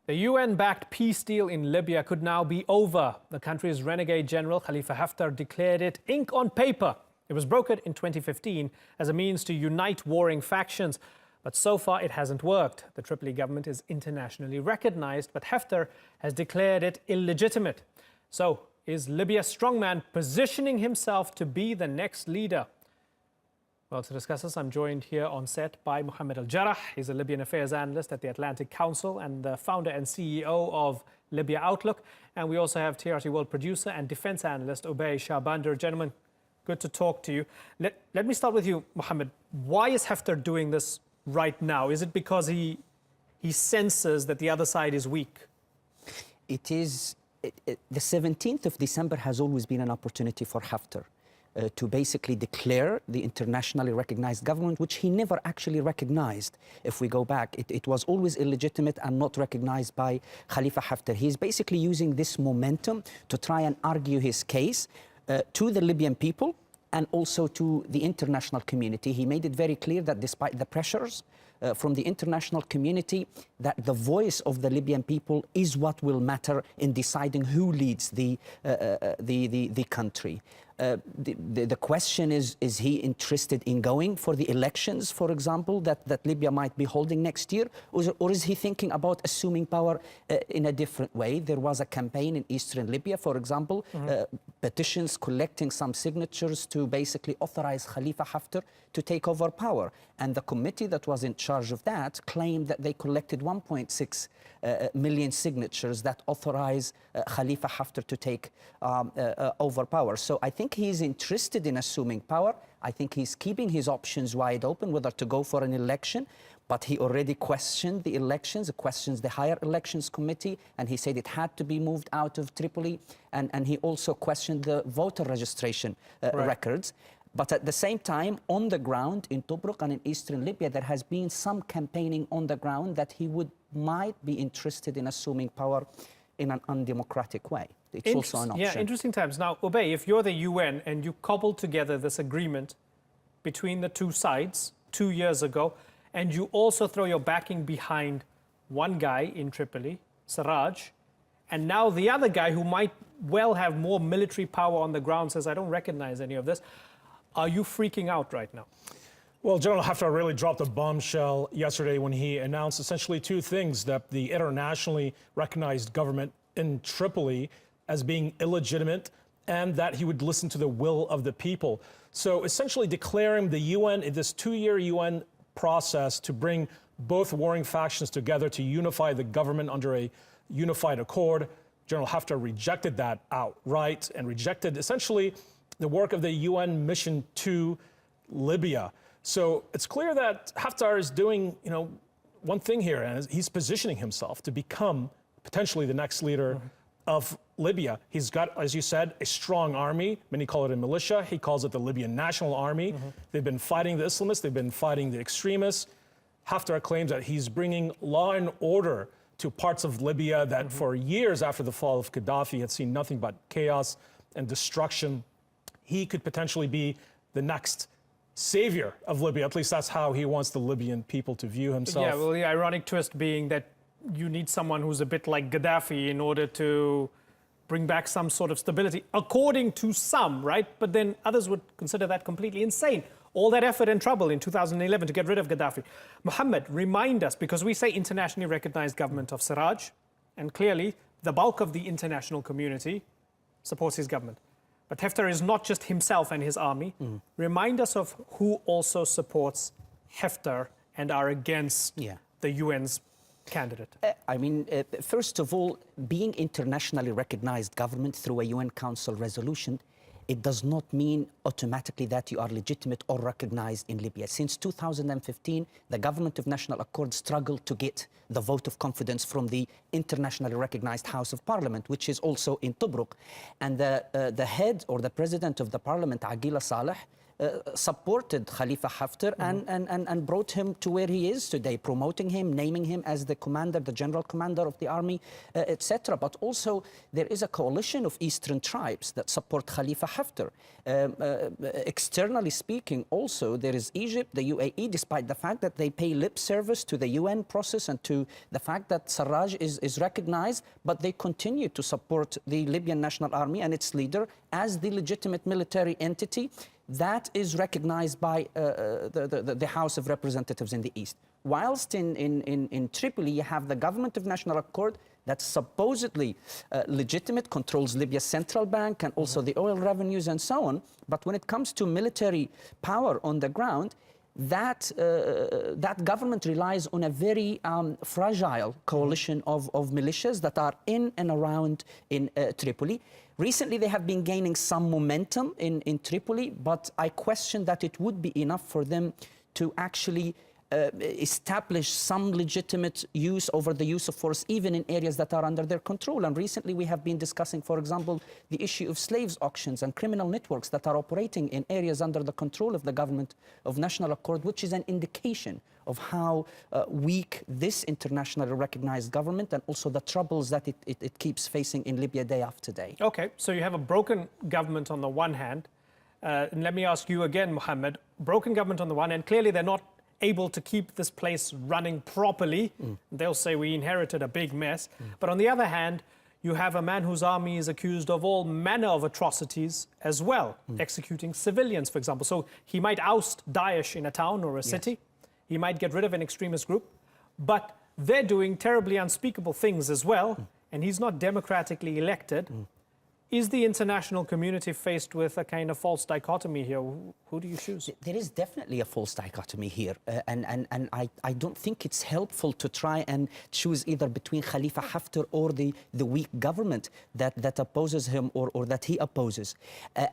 The UN-backed peace deal in Libya could now be over. The country's renegade general, Khalifa Haftar, declared it ink on paper. It was brokered in 2015 as a means to unite warring factions. But so far, it hasn't worked. The Tripoli government is internationally recognized, but Haftar has declared it illegitimate. So, is Libya's strongman positioning himself to be the next leader? Well, to discuss this, I'm joined here on set by Mohammed Al-Jarrah. He's a Libyan affairs analyst at the Atlantic Council and the founder and CEO of Libya Outlook. And we also have TRT World producer and defense analyst Obey Shahbander. Gentlemen, good to talk to you. Let me start with you, Mohammed. Why is Haftar doing this right now? Is it because he senses that the other side is weak? It is. The 17th of December has always been an opportunity for Haftar to basically declare the internationally recognized government, which he never actually recognized. If we go back, it was always illegitimate and not recognized by Khalifa Haftar. He's basically using this momentum to try and argue his case to the Libyan people and also to the international community. He made it very clear that despite the pressures from the international community, that the voice of the Libyan people is what will matter in deciding who leads the country. The question is he interested in going for the elections, for example, that Libya might be holding next year? Or is he thinking about assuming power in a different way? There was a campaign in eastern Libya, for example, petitions collecting some signatures to basically authorize Khalifa Haftar to take over power. And the committee that was in charge of that claimed that they collected 1.6 million signatures that authorize Khalifa Haftar to take over power. So I think he's interested in assuming power. I think he's keeping his options wide open, whether to go for an election. But he already questioned the elections, questions the higher elections committee, and he said it had to be moved out of Tripoli. And he also questioned the voter registration records. But at the same time, on the ground in Tobruk and in eastern Libya, there has been some campaigning on the ground that he might be interested in assuming power in an undemocratic way. It's also an option. Yeah, interesting times. Now, Obey, if you're the UN and you cobbled together this agreement between the two sides 2 years ago, and you also throw your backing behind one guy in Tripoli, Siraj, and now the other guy who might well have more military power on the ground says, I don't recognize any of this. Are you freaking out right now? Well, General Haftar really dropped a bombshell yesterday when he announced essentially two things: that the internationally recognized government in Tripoli as being illegitimate, and that he would listen to the will of the people. So essentially declaring the UN, this 2-year UN process to bring both warring factions together to unify the government under a unified accord. General Haftar rejected that outright and rejected essentially the work of the UN mission to Libya. So it's clear that Haftar is doing, one thing here, and he's positioning himself to become potentially the next leader of Libya. He's got, as you said, a strong army. Many call it a militia. He calls it the Libyan National Army. They've been fighting the Islamists. They've been fighting the extremists. Haftar claims that he's bringing law and order to parts of Libya that for years after the fall of Gaddafi had seen nothing but chaos and destruction. He could potentially be the next savior of Libya. At least that's how he wants the Libyan people to view himself. Yeah, well, the ironic twist being that you need someone who's a bit like Gaddafi in order to bring back some sort of stability, according to some, right? But then others would consider that completely insane. All that effort and trouble in 2011 to get rid of Gaddafi. Mohammed, remind us, because we say internationally recognized government of Siraj, and clearly the bulk of the international community supports his government. But Haftar is not just himself and his army. Remind us of who also supports Haftar and are against the UN's candidate. First of all, being internationally recognized government through a UN Council resolution, it does not mean automatically that you are legitimate or recognized in Libya. Since 2015, the Government of National Accord struggled to get the vote of confidence from the internationally recognized House of Parliament, which is also in Tobruk. And the head or the president of the parliament, Aguila Saleh, supported Khalifa Haftar and brought him to where he is today, promoting him, naming him as the commander, the general commander of the army, etc. But also there is a coalition of eastern tribes that support Khalifa Haftar. Externally speaking, also there is Egypt, the UAE, despite the fact that they pay lip service to the UN process and to the fact that Sarraj is recognized, but they continue to support the Libyan National Army and its leader as the legitimate military entity that is recognized by the House of Representatives in the East. Whilst in Tripoli, you have the Government of National Accord that's supposedly legitimate, controls Libya's central bank and also the oil revenues and so on. But when it comes to military power on the ground, that government relies on a very fragile coalition of militias that are in and around in Tripoli. Recently, they have been gaining some momentum in Tripoli, but I question that it would be enough for them to actually establish some legitimate use over the use of force, even in areas that are under their control. And recently we have been discussing, for example, the issue of slaves auctions and criminal networks that are operating in areas under the control of the Government of National Accord, which is an indication of how weak this internationally recognized government and also the troubles that it keeps facing in Libya day after day. Okay, so you have a broken government on the one hand. And let me ask you again, Mohammed, broken government on the one hand, clearly they're not able to keep this place running properly. They'll say we inherited a big mess. But on the other hand, you have a man whose army is accused of all manner of atrocities as well, executing civilians, for example. So he might oust Daesh in a town or a city. He might get rid of an extremist group. But they're doing terribly unspeakable things as well. And he's not democratically elected. Is the international community faced with a kind of false dichotomy here? Who do you choose? There is definitely a false dichotomy here. And I don't think it's helpful to try and choose either between Khalifa Haftar or the weak government that opposes him or that he opposes.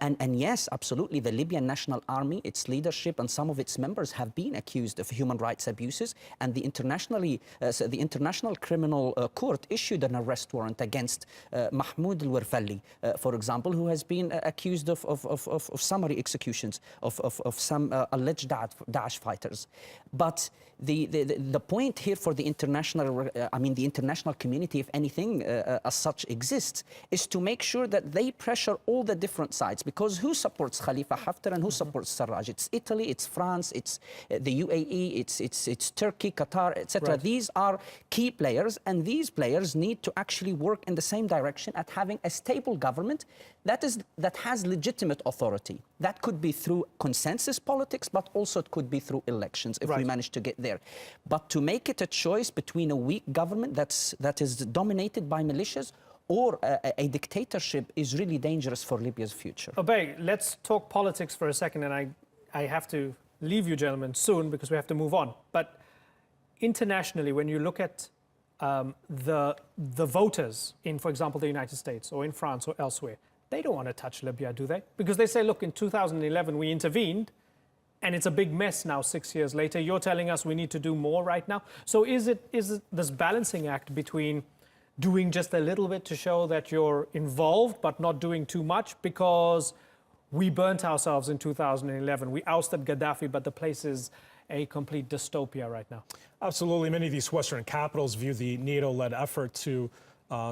And yes, absolutely, the Libyan National Army, its leadership and some of its members have been accused of human rights abuses. And the International Criminal Court issued an arrest warrant against Mahmoud al-Warfali, for example, who has been accused of summary executions of some alleged Daesh fighters. But the point here for the international community, if anything as such exists, is to make sure that they pressure all the different sides, because who supports Khalifa Haftar and who supports Sarraj? It's Italy, it's France, it's the UAE, it's Turkey, Qatar, etc. Right. These are key players, and these players need to actually work in the same direction at having a stable government that has legitimate authority. That could be through consensus politics, but also it could be through elections if we manage to get there. But to make it a choice between a weak government that is dominated by militias or a dictatorship is really dangerous for Libya's future. Obey, let's talk politics for a second, and I have to leave you gentlemen soon because we have to move on. But internationally, when you look at the voters in, for example, the United States or in France or elsewhere, they don't want to touch Libya, do they? Because they say, look, in 2011 we intervened, and it's a big mess now 6 years later. You're telling us we need to do more right now. So is it this balancing act between doing just a little bit to show that you're involved but not doing too much? Because we burnt ourselves in 2011. We ousted Gaddafi, but the place is a complete dystopia right now. Absolutely. Many of these Western capitals view the NATO-led effort to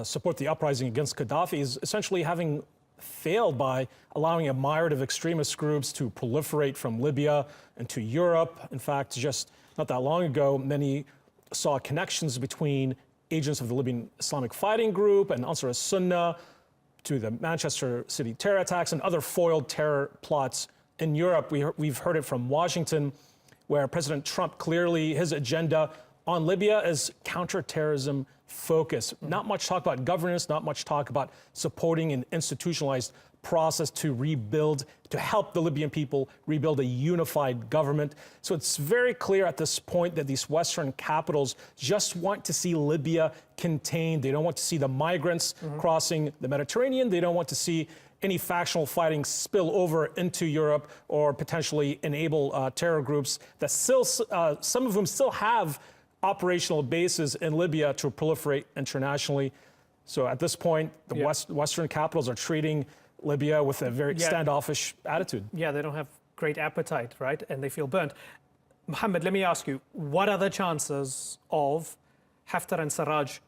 support the uprising against Gaddafi as essentially having failed by allowing a myriad of extremist groups to proliferate from Libya into Europe. In fact, just not that long ago, many saw connections between agents of the Libyan Islamic Fighting Group and Ansar as-Sunnah to the Manchester City terror attacks and other foiled terror plots in Europe. We've heard it from Washington, where President Trump clearly, his agenda on Libya is counterterrorism focus. Not much talk about governance, not much talk about supporting an institutionalized process to rebuild, to help the Libyan people rebuild a unified government. So it's very clear at this point that these Western capitals just want to see Libya contained. They don't want to see the migrants crossing the Mediterranean. They don't want to see any factional fighting spill over into Europe or potentially enable terror groups that still, some of them still have operational bases in Libya to proliferate internationally. So at this point, the Western capitals are treating Libya with a very standoffish attitude. Yeah, they don't have great appetite, right? And they feel burnt. Mohammed, let me ask you, what are the chances of Haftar and Sarraj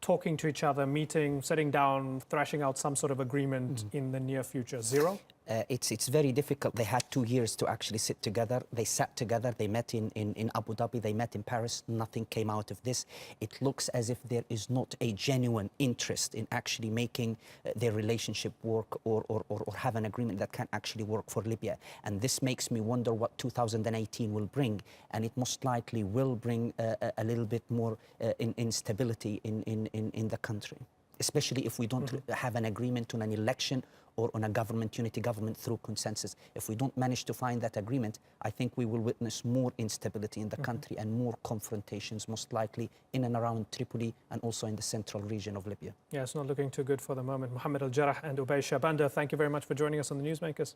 talking to each other, meeting, sitting down, thrashing out some sort of agreement in the near future? Zero? It's very difficult. They had 2 years to actually sit together. They sat together. They met in Abu Dhabi. They met in Paris. Nothing came out of this. It looks as if there is not a genuine interest in actually making their relationship work or have an agreement that can actually work for Libya. And this makes me wonder what 2018 will bring. And it most likely will bring a little bit more instability in the country, especially if we don't have an agreement on an election or on a unity government through consensus. If we don't manage to find that agreement, I think we will witness more instability in the country and more confrontations, most likely in and around Tripoli and also in the central region of Libya. Yeah, it's not looking too good for the moment. Mohammed Al Jarrah and Ubay Shabanda, thank you very much for joining us on the Newsmakers.